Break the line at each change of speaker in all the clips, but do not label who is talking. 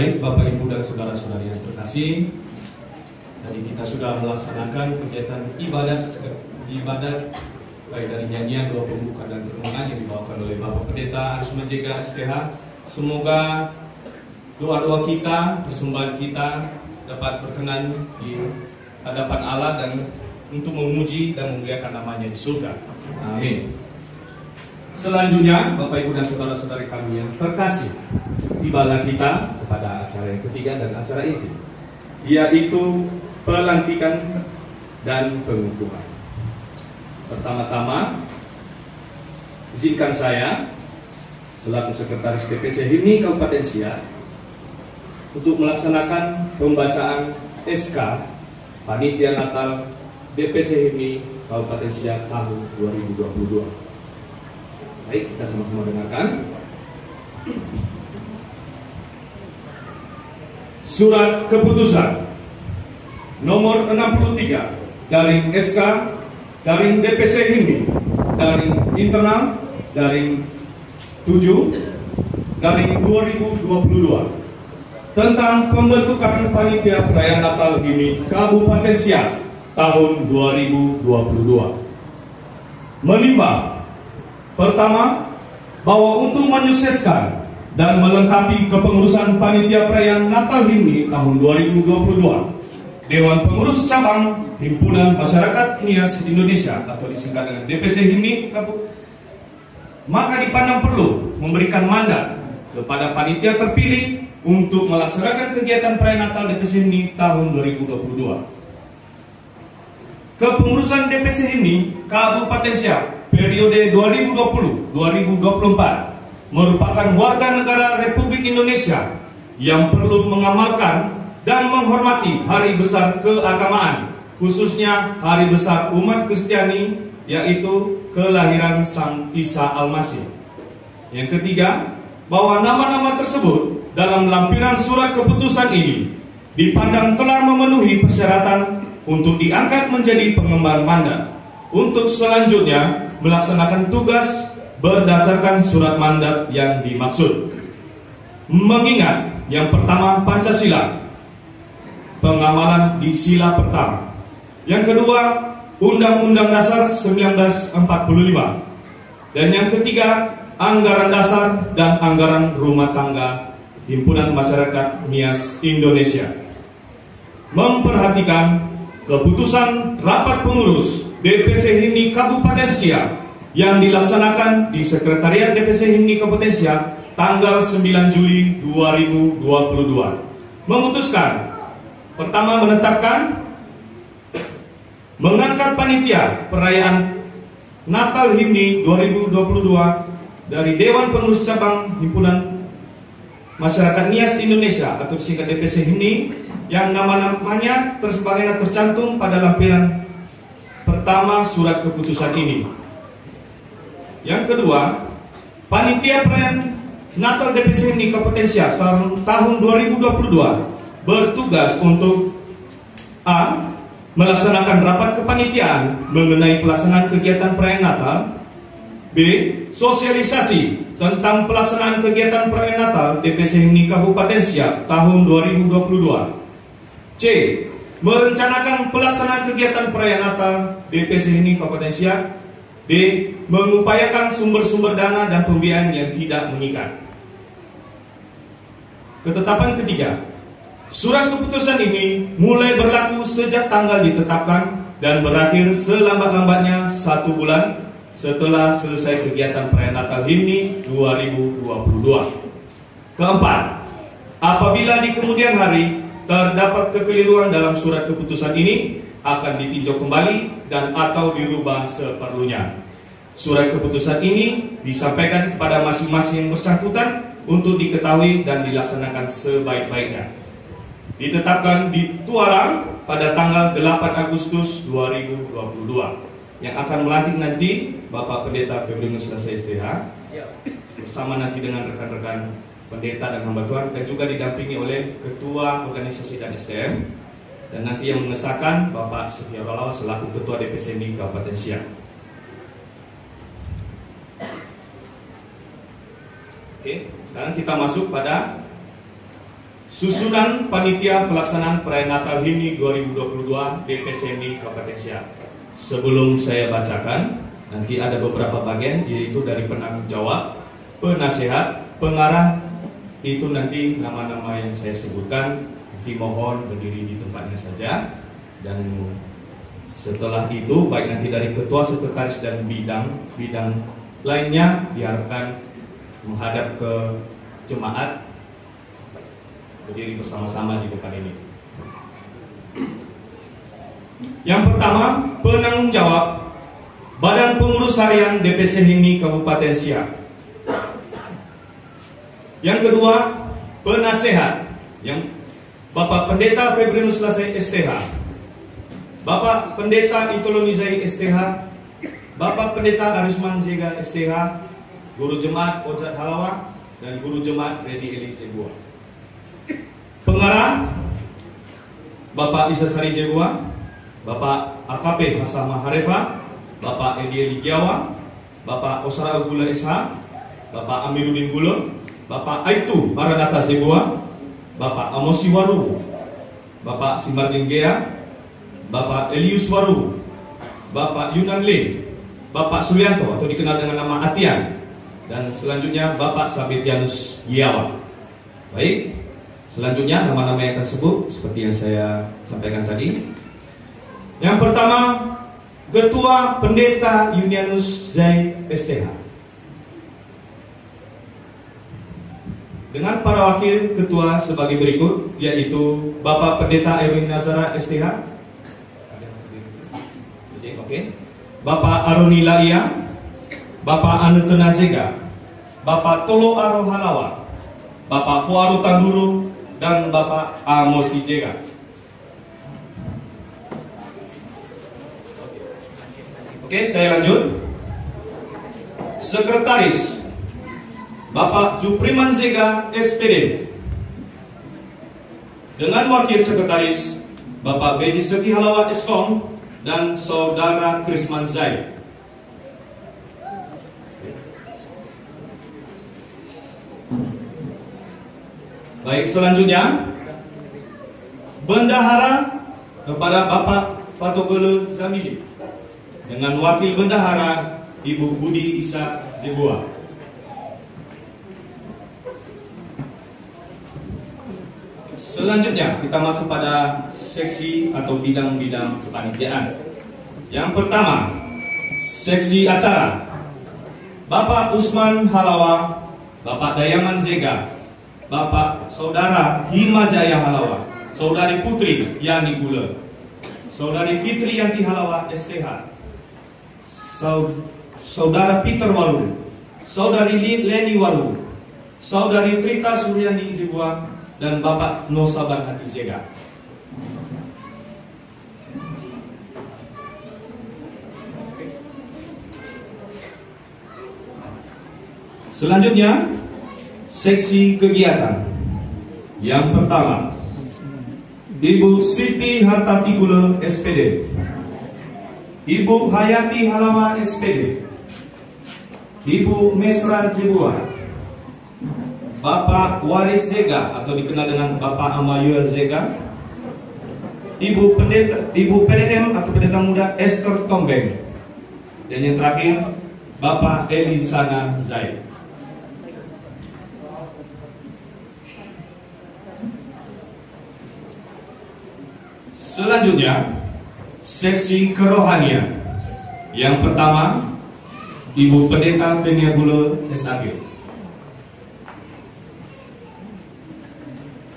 Baik, Bapak, Ibu, dan saudara-saudari yang terkasih, tadi kita sudah melaksanakan kegiatan ibadat baik dari nyanyian, doa pembuka, dan renungan yang dibawakan oleh Bapak Pendeta Aris Majega STH. Semoga doa-doa kita, persembahan kita dapat berkenan di hadapan Allah dan untuk memuji dan memuliakan namanya di surga. Amin. Selanjutnya, Bapak, Ibu, dan saudara-saudari kami yang terkasih, tibalah kita kepada acara yang ketiga dan acara inti, yaitu pelantikan dan pengukuhan. Pertama-tama, izinkan saya selaku Sekretaris DPC HIMNI Kabupaten Siak untuk melaksanakan pembacaan SK Panitia Natal DPC HIMNI Kabupaten Siak tahun 2022. Baik, kita sama-sama dengarkan. Surat Keputusan nomor 63 garing SK garing DPC HIMNI garing internal garing 7 garing 2022 tentang pembentukan panitia perayaan Natal HIMNI Kabupaten Siak tahun 2022. Menimbang, pertama, bahwa untuk menyukseskan dan melengkapi kepengurusan panitia perayaan Natal HIMNI tahun 2022, Dewan Pengurus Cabang Himpunan Masyarakat Nias Indonesia atau disingkat dengan DPC HIMNI, maka dipandang perlu memberikan mandat kepada panitia terpilih untuk melaksanakan kegiatan perayaan Natal DPC HIMNI tahun 2022. Kepengurusan DPC HIMNI Kabupaten Siak periode 2020-2024 merupakan warga negara Republik Indonesia yang perlu mengamalkan dan menghormati hari besar keagamaan, khususnya hari besar umat Kristiani, yaitu kelahiran Sang Isa Al-Masih. Yang ketiga, bahwa nama-nama tersebut dalam lampiran surat keputusan ini dipandang telah memenuhi persyaratan untuk diangkat menjadi pengemban mandat untuk selanjutnya melaksanakan tugas berdasarkan surat mandat yang dimaksud. Mengingat yang pertama Pancasila, pengamalan di sila pertama. Yang kedua, Undang-Undang Dasar 1945. Dan yang ketiga, Anggaran Dasar dan Anggaran Rumah Tangga Himpunan Masyarakat Nias Indonesia. Memperhatikan keputusan rapat pengurus DPC HIMNI Kabupaten Siak yang dilaksanakan di Sekretariat DPC HIMNI Kabupaten Siak tanggal 9 Juli 2022. Memutuskan, pertama, menetapkan mengangkat panitia perayaan Natal HIMNI 2022 dari Dewan Pengurus Cabang Himpunan Masyarakat Nias Indonesia atau disingkat DPC HIMNI yang nama-namanya tercantum pada lampiran pertama surat keputusan ini. Yang kedua, panitia perayaan Natal DPC HIMNI Kabupaten Siak tahun 2022 bertugas untuk A. Melaksanakan rapat kepanitiaan mengenai pelaksanaan kegiatan perayaan Natal. B. Sosialisasi tentang pelaksanaan kegiatan perayaan Natal DPC HIMNI Kabupaten Siak tahun 2022. C. Merencanakan pelaksanaan kegiatan perayaan Natal DPC HIMNI Kabupaten Siak. D. Mengupayakan sumber-sumber dana dan pembiayaan yang tidak mengikat. Ketetapan ketiga, surat keputusan ini mulai berlaku sejak tanggal ditetapkan dan berakhir selambat-lambatnya 1 bulan setelah selesai kegiatan perayaan Natal HIMNI 2022. Keempat, apabila di kemudian hari terdapat kekeliruan dalam surat keputusan ini, akan ditinjau kembali dan atau dirubah seperlunya. Surat keputusan ini disampaikan kepada masing-masing yang bersangkutan untuk diketahui dan dilaksanakan sebaik-baiknya. Ditetapkan di Tualang pada tanggal 8 Agustus 2022. Yang akan melantik nanti Bapak Pendeta Febrius Lasai STH bersama nanti dengan rekan-rekan pendeta dan hamba Tuhan, dan juga didampingi oleh Ketua Organisasi dan SDM, dan nanti yang mengesahkan Bapak Setia Rolawa selaku Ketua DPC HIMNI Kabupaten Siak. Oke, sekarang kita masuk pada Susunan Panitia Pelaksanaan Perayaan Natal HIMNI 2022 DPC HIMNI Kabupaten Siak. Sebelum saya bacakan, nanti ada beberapa bagian, yaitu dari penanggung jawab, penasehat, pengarah. Itu nanti nama-nama yang saya sebutkan. Dimohon berdiri di tempatnya saja. Dan setelah itu, baik nanti dari ketua, sekretaris, dan bidang lainnya diharapkan menghadap ke jemaat, berdiri bersama-sama di depan ini. Yang pertama, penanggung jawab Badan Pengurus Harian DPC HIMNI Kabupaten Siak. Yang kedua, penasehat, yang Bapak Pendeta Febrinus Lasai STH, Bapak Pendeta Itolonizai STH, Bapak Pendeta Arisman Jega STH, Guru Jemaat Ojat Halawa, dan Guru Jemaat Redi Eli Jebua. Pengarah Bapak Isasari Jebua, Bapak AKP Hasama Harefa, Bapak Edi Eli Giawa, Bapak Osara Gula SH, Bapak Amiruddin Gula, Bapak Aitu Maranata Jebua, Bapak Amosi Waru, Bapak Simardin Gea, Bapak Elius Waru, Bapak Yunan Le, Bapak Sulianto atau dikenal dengan nama Atian, dan selanjutnya Bapak Sabetianus Giawa. Baik, selanjutnya nama-nama yang tersebut seperti yang saya sampaikan tadi. Yang pertama, Ketua Pendeta Yunianus Jai STH. Dengan para wakil ketua sebagai berikut, yaitu Bapak Pendeta Erwin Nazara STH, oke, Bapak Aroni Laia, Bapak Anutena Zega, Bapak Tolo Aro Halawa, Bapak Fuaru Tanduru, dan Bapak Amosi Jega. Oke, saya lanjut. Sekretaris Bapak Jupriman Zega SPD. Dengan wakil sekretaris Bapak Beji Seki Halawa Eskom dan Saudara Krisman Zai. Baik, selanjutnya Bendahara kepada Bapak Fatogolo Zamili dengan wakil bendahara Ibu Budi Isa Jebua. Selanjutnya kita masuk pada seksi atau bidang-bidang kepanitiaan. Yang pertama, seksi acara. Bapak Usman Halawa, Bapak Dayaman Zega, Bapak Saudara Himajaya Halawa, Saudari Putri Yani Gula, Saudari Fitri Yanti Halawa STH, Saudara Peter Waru, Saudari Leni Waru, Saudari Trita Suryani Jebua, dan Bapak Nosaban Hati Zega. Selanjutnya, seksi kegiatan. Yang pertama, Ibu Siti Hartati Gula SPD, Ibu Hayati Halawa SPD, Ibu Mesra Jebua, Bapak Waris Zega atau dikenal dengan Bapak Amayuel Zega, Ibu PDM atau Pendeta Muda Esther Tombeng, dan yang terakhir Bapak Elisana Zai. Selanjutnya, seksi kerohanian. Yang pertama, Ibu Pendeta Venia Gula SAG.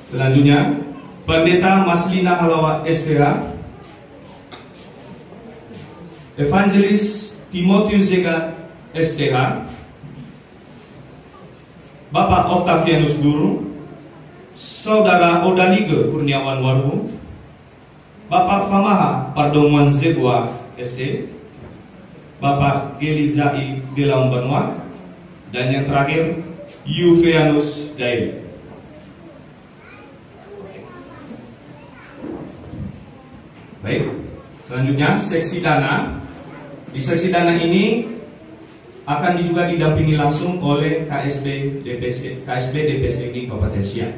Selanjutnya, Pendeta Maslina Halawa STH, Evangelis Timotius Zega STH, Bapak Octavianus Duru, Saudara Odalige Kurniawan Waru, Bapak Famaha Pardomuan Zebua SD, Bapak Gelizai Delaum Banua, dan yang terakhir Yuveanus Daily. Baik, selanjutnya seksi dana. Di seksi dana ini akan juga didampingi langsung oleh KSB DPC HIMNI Kabupaten Siak.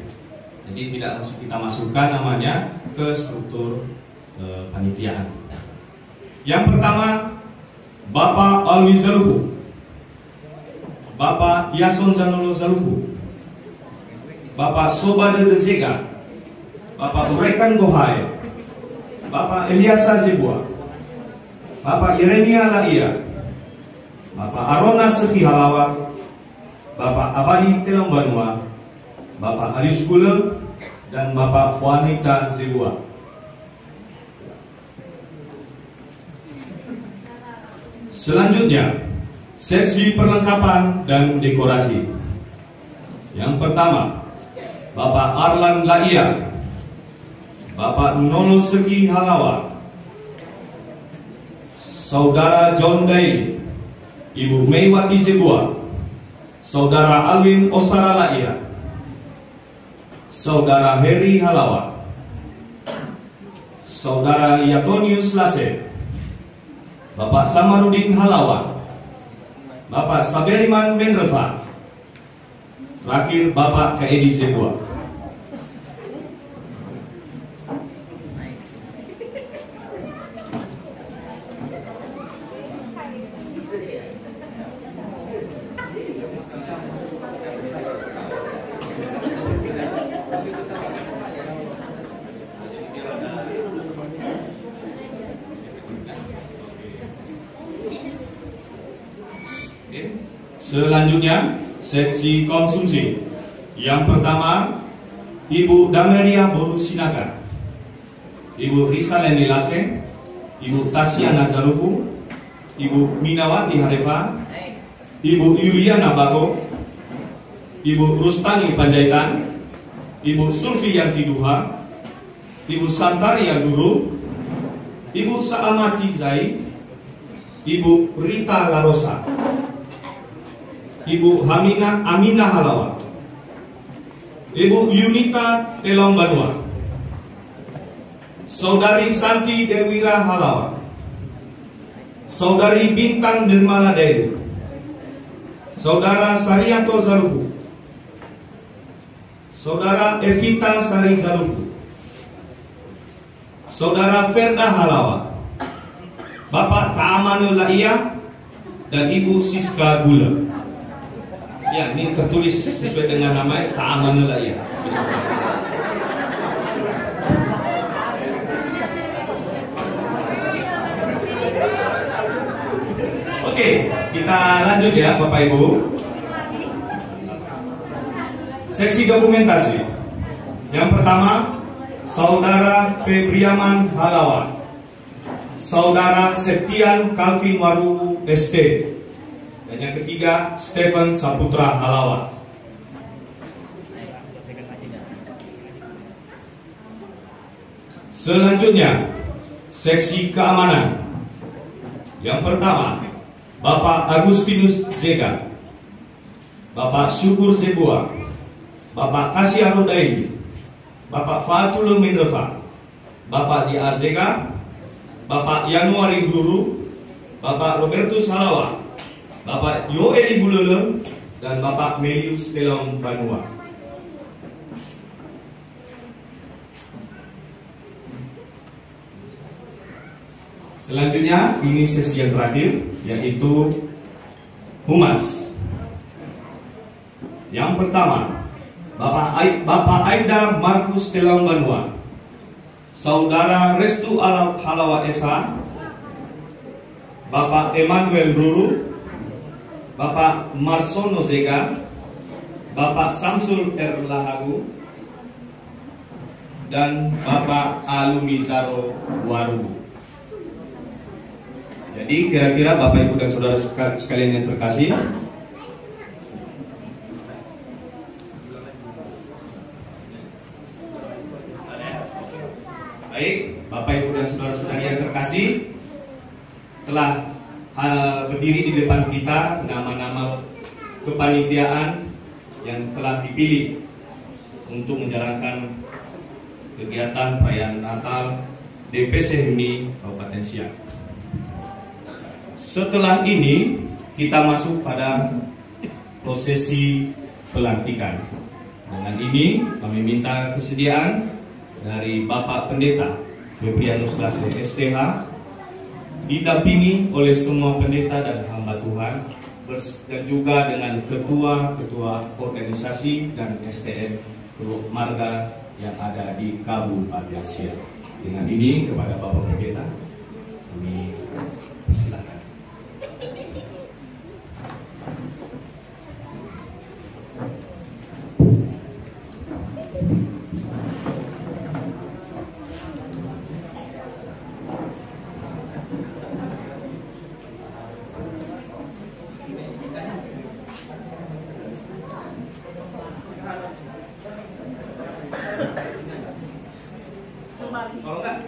Jadi tidak kita masukkan namanya ke struktur panitiaan. Yang pertama, Bapak Alwi Zaluhu, Bapak Yason Zanolo Zaluhu, Bapak Sobade Dezega, Bapak Urekan Gohai, Bapak Eliasa Zebua, Bapak Yeremia Laia, Bapak Arona Sepi Halawa, Bapak Abadi Telang Banua, Bapak Arius Gule, dan Bapak Fuanita Zebua. Selanjutnya, seksi perlengkapan dan dekorasi. Yang pertama, Bapak Arlan Laia, Bapak Nolo Segi Halawa, Saudara John Daily, Ibu Meiwati Zebua, Saudara Alwin Osara Laia, Saudara Heri Halawa, Saudara Yatonius Lase, Bapak Samarudin Halawa, Bapak Saberiman Menreva, terakhir Bapak Kaedi Zebua. Selanjutnya, seksi konsumsi. Yang pertama, Ibu Dameria Boru Sinaga, Ibu Risaleni Lase, Ibu Tasiana Zaluhu, Ibu Minawati Harefa, Ibu Yuliana Bako, Ibu Rustani Panjaitan, Ibu Sulfi Yanti Duha, Ibu Santari Duru, Ibu Saamati Zai, Ibu Rita Larosa, Ibu Amina Halawa, Ibu Yunita Telong Banua, Saudari Santi Dewira Halawa, Saudari Bintang Nirmala Dewi, Saudara Sarianto Zaluhu, Saudara Evita Sari Zaluhu, Saudara Ferda Halawa, Bapak Ta'amanul Laia, dan Ibu Siska Gula. Ya, ini tertulis sesuai dengan nama Ta'amanul Laia. Oke, kita lanjut ya Bapak Ibu. Seksi dokumentasi. Yang pertama, Saudara Febriaman Halawa, Saudara Septian Calvin Waru ST, dan yang ketiga Stephen Saputra Halawa. Selanjutnya, seksi keamanan. Yang pertama, Bapak Agustinus Zega, Bapak Syukur Zebua, Bapak Kasiaro Daini, Bapak Fatul Menreva, Bapak Dia Zega, Bapak Yanuari Guru, Bapak Robertus Halawa, Bapak Yoeli Bulele, dan Bapak Melius Telong Banua. Selanjutnya, ini sesi yang terakhir, yaitu Humas. Yang pertama, Bapak Aida Markus Telong Banua, Saudara Restu Halawa Esa, Bapak Emmanuel Ruru, Bapak Marsono Zega, Bapak Samsul Erlahagu, dan Bapak Alumizaro Warugu. Jadi kira-kira Bapak Ibu dan Saudara sekalian yang terkasih, baik, Bapak Ibu dan Saudara-saudari yang terkasih, telah berdiri di depan kita nama-nama kepanitiaan yang telah dipilih untuk menjalankan kegiatan perayaan Natal DPC HIMNI Kabupaten Siak. Setelah ini kita masuk pada prosesi pelantikan. Dengan ini kami minta kesediaan dari Bapak Pendeta Febrianus Lasri STH, didampingi oleh semua pendeta dan hamba Tuhan, dan juga dengan ketua-ketua organisasi dan STM marga yang ada di Kabupaten Siak. Dengan ini kepada Bapak Pendeta kami persilakan. Kalau enggak,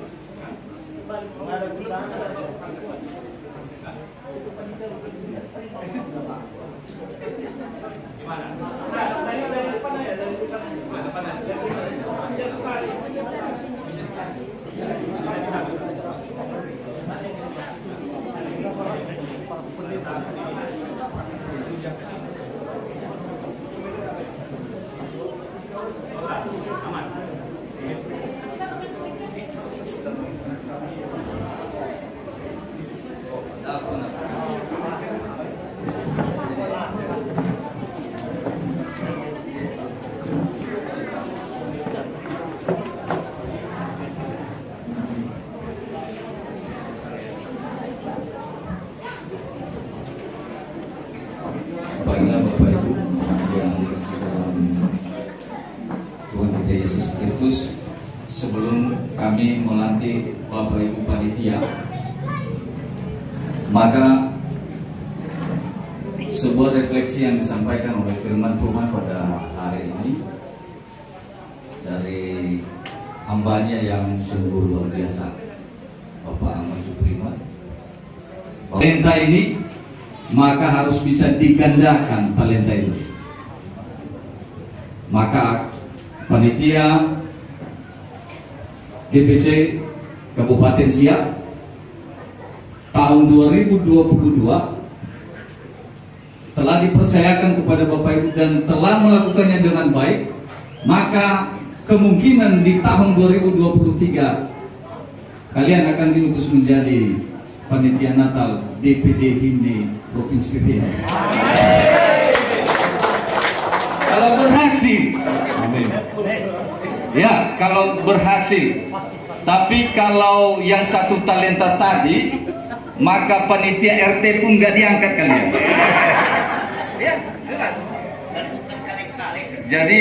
Baiklah Bapak Ibu yang dikasihi dalam Tuhan kita Yesus Kristus, sebelum kami melantik Bapak Ibu panitia, maka sebuah refleksi yang disampaikan oleh firman Tuhan pada hari ini dari hambanya yang sungguh luar biasa, Bapak Ahmad Suprima. Talenta ini maka harus bisa digandakan talenta itu. Maka panitia DPC Kabupaten Siak tahun 2022 telah dipercayakan kepada Bapak Ibu dan telah melakukannya dengan baik. Maka kemungkinan di tahun 2023 kalian akan diutus menjadi panitia Natal DPD HIMNI Provinsi Riau. Kalau berhasil, amin. Ya, kalau berhasil. Tapi kalau yang satu talenta tadi, maka panitia RT pun nggak diangkat kalian. Ya, jelas. Jadi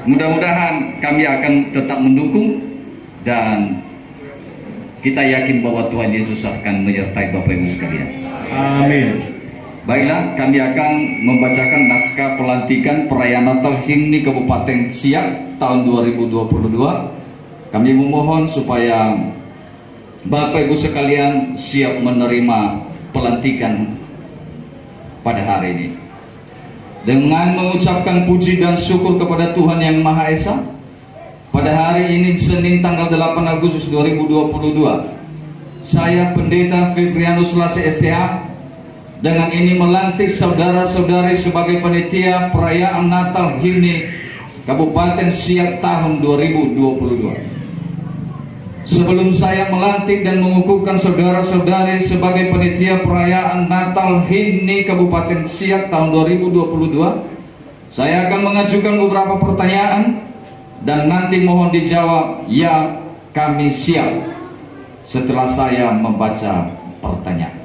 mudah-mudahan kami akan tetap mendukung dan kita yakin bahwa Tuhan Yesus akan menyertai Bapak Ibu sekalian.
Amin.
Baiklah, kami akan membacakan naskah pelantikan perayaan Natal HIMNI Kabupaten Siak tahun 2022. Kami memohon supaya Bapak Ibu sekalian siap menerima pelantikan pada hari ini. Dengan mengucapkan puji dan syukur kepada Tuhan Yang Maha Esa, pada hari ini Senin tanggal 8 Agustus 2022, saya Pendeta Febrianus Lasri STH dengan ini melantik saudara-saudari sebagai panitia perayaan Natal HIMNI Kabupaten Siak tahun 2022. Sebelum saya melantik dan mengukuhkan saudara-saudari sebagai panitia perayaan Natal HIMNI Kabupaten Siak tahun 2022, saya akan mengajukan beberapa pertanyaan dan nanti mohon dijawab ya kami siap setelah saya membaca pertanyaan.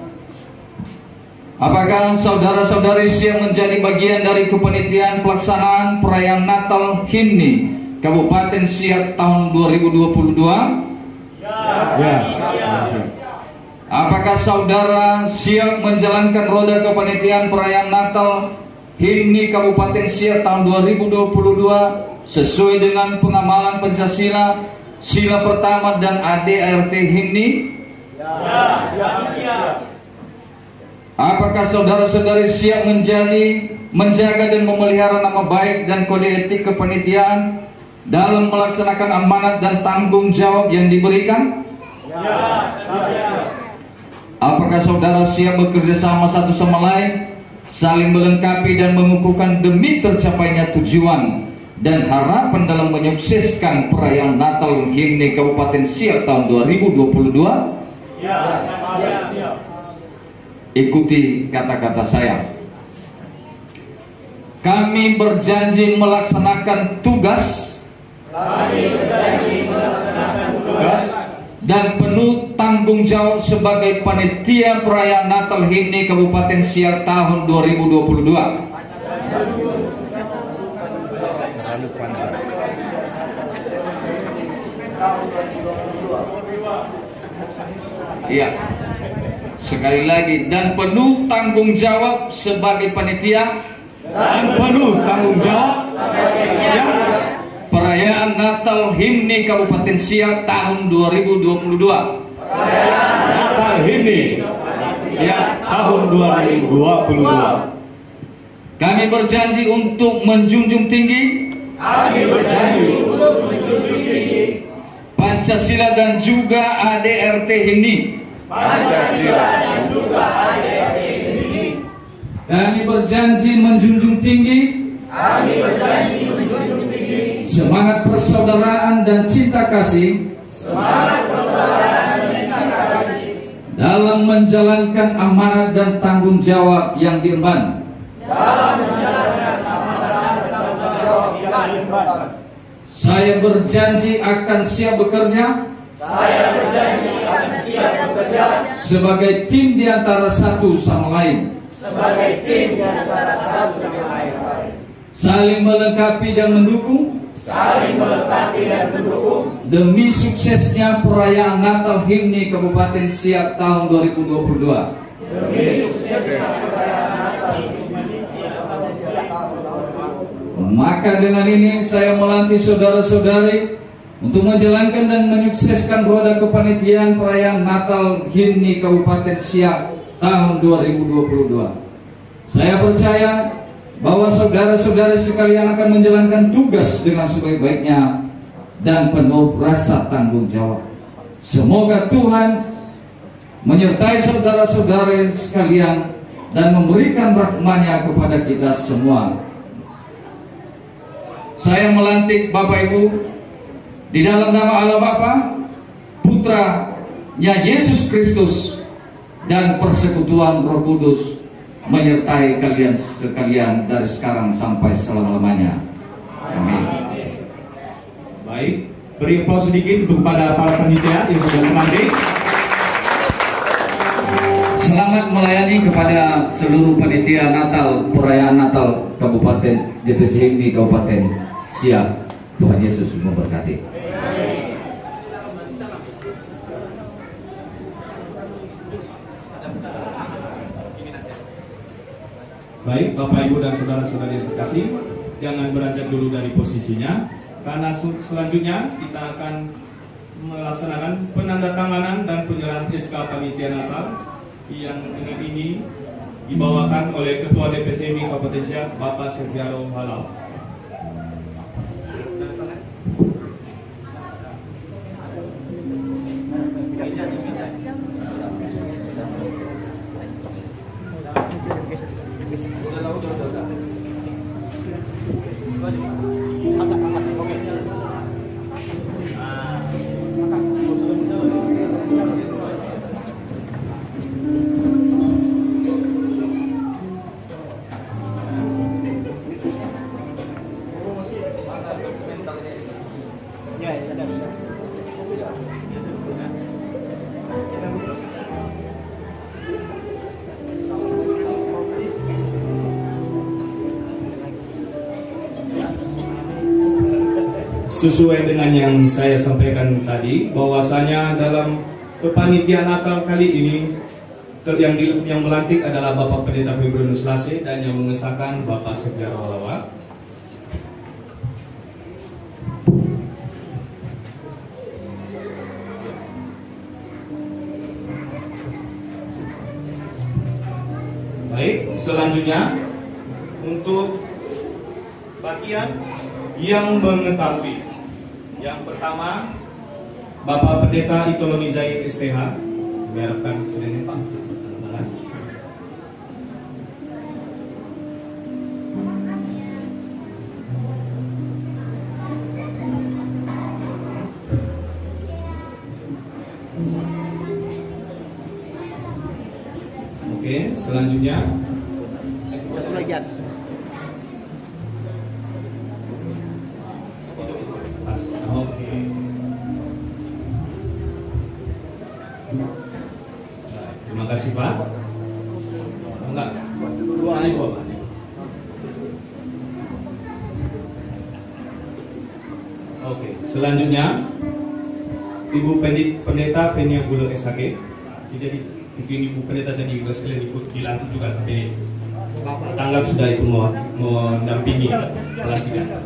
Apakah saudara-saudari siap menjadi bagian dari kepanitiaan pelaksanaan perayaan Natal HIMNI Kabupaten Siak tahun 2022? Ya. Apakah saudara siap menjalankan roda kepanitiaan perayaan Natal HIMNI Kabupaten Siak tahun 2022 sesuai dengan pengamalan Pancasila, sila pertama dan ADART HIMNI? Ya. Apakah saudara-saudari siap menjaga dan memelihara nama baik dan kode etik kepanitiaan dalam melaksanakan amanat dan tanggung jawab yang diberikan? Ya. Apakah saudara siap bekerja sama satu sama lain, saling melengkapi dan mengukuhkan demi tercapainya tujuan dan harapan dalam menyukseskan perayaan Natal HIMNI Kabupaten Siak tahun 2022?
Ya, siap.
Ikuti kata-kata saya. Kami berjanji melaksanakan tugas dan penuh tanggung jawab sebagai panitia perayaan Natal HIMNI Kabupaten Siak tahun 2022. Iya. Sekali lagi, dan penuh tanggung jawab sebagai panitia perayaan Natal HIMNI Kabupaten Siak tahun 2022.
Natal HIMNI Siak tahun 2022.
Kami berjanji untuk menjunjung tinggi Pancasila dan juga ADRT HIMNI. Kami berjanji menjunjung tinggi semangat persaudaraan dan cinta kasih dalam menjalankan amanat dan tanggung jawab yang diemban. Saya berjanji akan siap bekerja sebagai tim di antara satu sama lain, saling melengkapi dan mendukung demi suksesnya perayaan Natal HIMNI Kabupaten Siak tahun 2022. Maka dengan ini saya melantik saudara-saudari untuk menjalankan dan menyukseskan roda kepanitiaan perayaan Natal HIMNI Kabupaten Siak tahun 2022. Saya percaya bahwa saudara-saudari sekalian akan menjalankan tugas dengan sebaik-baiknya dan penuh rasa tanggung jawab. Semoga Tuhan menyertai saudara-saudari sekalian dan memberikan rahmat-Nya kepada kita semua. Saya melantik Bapak Ibu di dalam nama Allah Bapa, Putra-Nya Yesus Kristus, dan persekutuan Roh Kudus menyertai kalian sekalian dari sekarang sampai selama-lamanya. Amin.
Baik, beri aplaus sedikit untuk kepada para panitia yang sudah melantik.
Selamat melayani kepada seluruh panitia Natal, perayaan Natal Kabupaten DPC HIMNI Kabupaten Siak. Tuhan Yesus memberkati.
Baik, Bapak Ibu dan saudara-saudari yang terkasih, jangan beranjak dulu dari posisinya, karena selanjutnya kita akan melaksanakan penandatanganan dan penyerahan SK Panitia Natal yang dengan ini dibawakan oleh Ketua DPC HIMNI Kabupaten Siak, Bapak Sergiaro Halal. Sesuai dengan yang saya sampaikan tadi, bahwasanya dalam kepanitiaan Natal kali ini yang melantik adalah Bapak Pendeta Febrinus Lase dan yang mengesahkan Bapak Sergiaro Halal. Baik, selanjutnya untuk bagian yang mengetahui. Yang pertama, Bapak Pendeta Itoloni Zaid STH. Diharapkan kesediaan Pak. Selanjutnya Pas. Oke. Baik, terima kasih Pak. Enggak. Dua Pak. Oke, selanjutnya Ibu Pendeta Venia Gulo SAG. Jadi mungkin Ibu Pendeta tadi juga sekalian ikut dilantik juga, tapi tanggap sudah itu mau mendampingi pelantikan.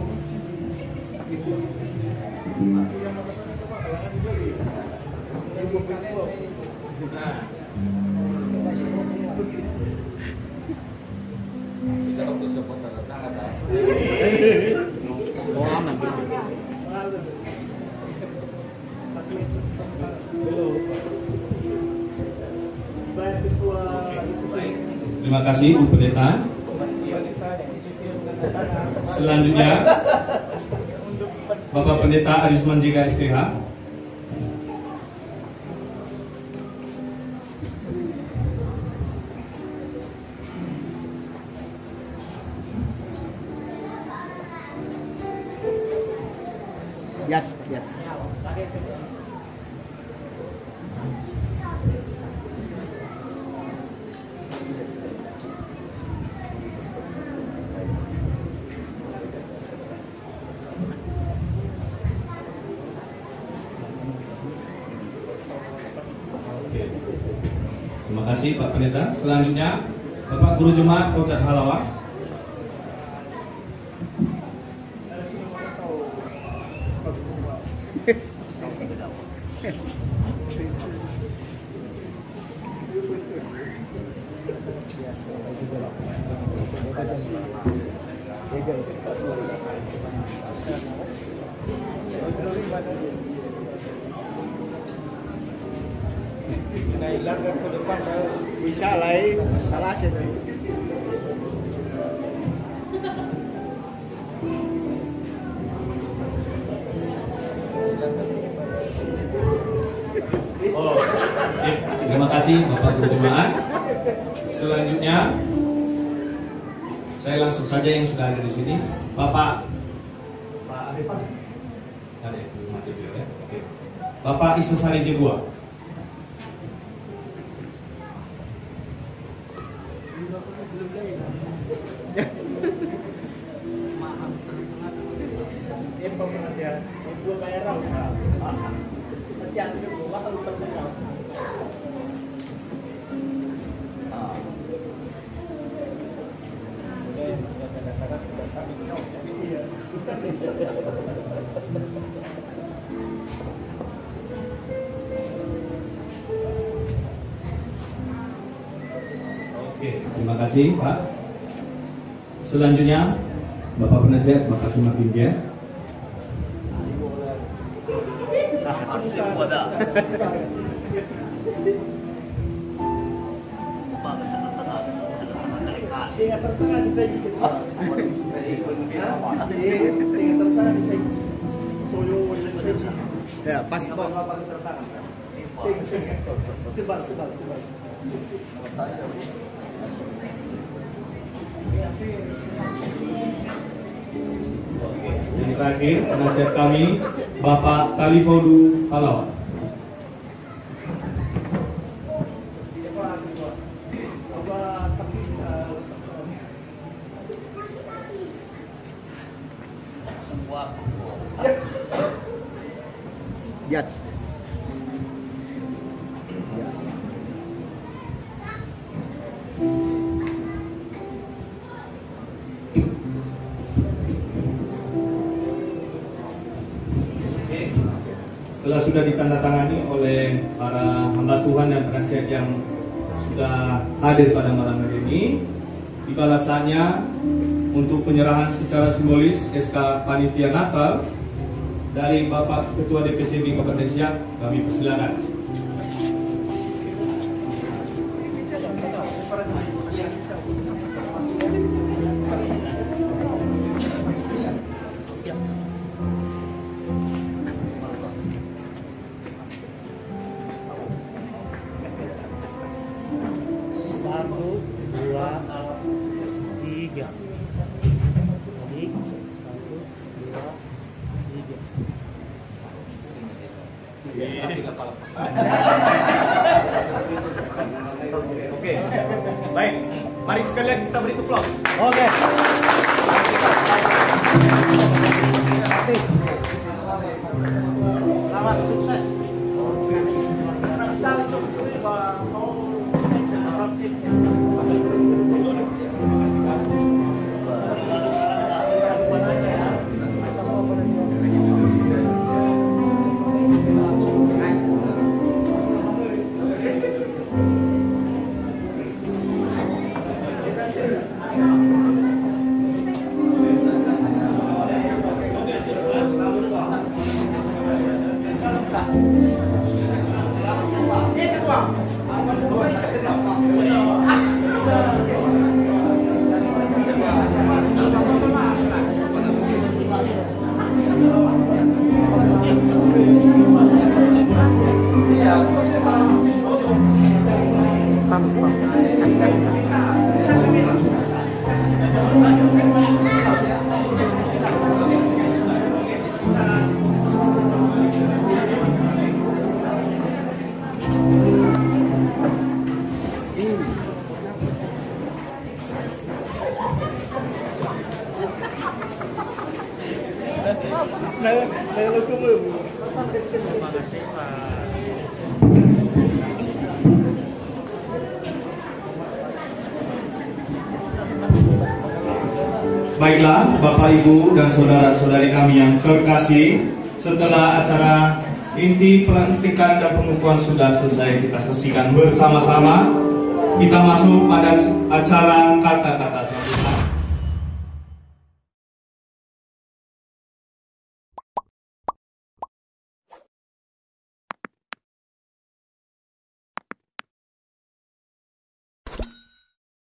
Terima kasih Bu Pendeta. Selanjutnya Bapak Pendeta Arisman Jiga STH.
Yes.
Oke. Terima kasih Pak Pendeta. Selanjutnya Bapak Guru Jemaat Kocak Halawa.
Này lăn ra ke depan bisa lain salah sini.
Oh, sip. Terima kasih Bapak Guru Jemaat. Selanjutnya saya langsung saja yang sudah ada di sini, Bapak Arifan. Ada ya? Oke. Bapak Isa Sari Jebua. Oke, terima kasih Pak. Selanjutnya Bapak Penasihat Bapak Sumat India.
Ya, pas Pak.
Yang terakhir penasihat kami Bapak Talifaudu Halawa.
Yes.
Setelah sudah ditandatangani oleh para hamba Tuhan dan penasihat yang sudah hadir pada malam hari ini, tiba balasannya untuk penyerahan secara simbolis SK Panitia Natal dari Bapak Ketua DPCB Kabupaten Siak. Kami persilakan.
Satu,
Boleh kita beri tuplok.
Oke. Selamat sukses.
Baiklah, Bapak, Ibu, dan saudara-saudari kami yang terkasih, setelah acara inti pelantikan dan pengukuhan sudah selesai kita saksikan bersama-sama, kita masuk pada acara kata-kata.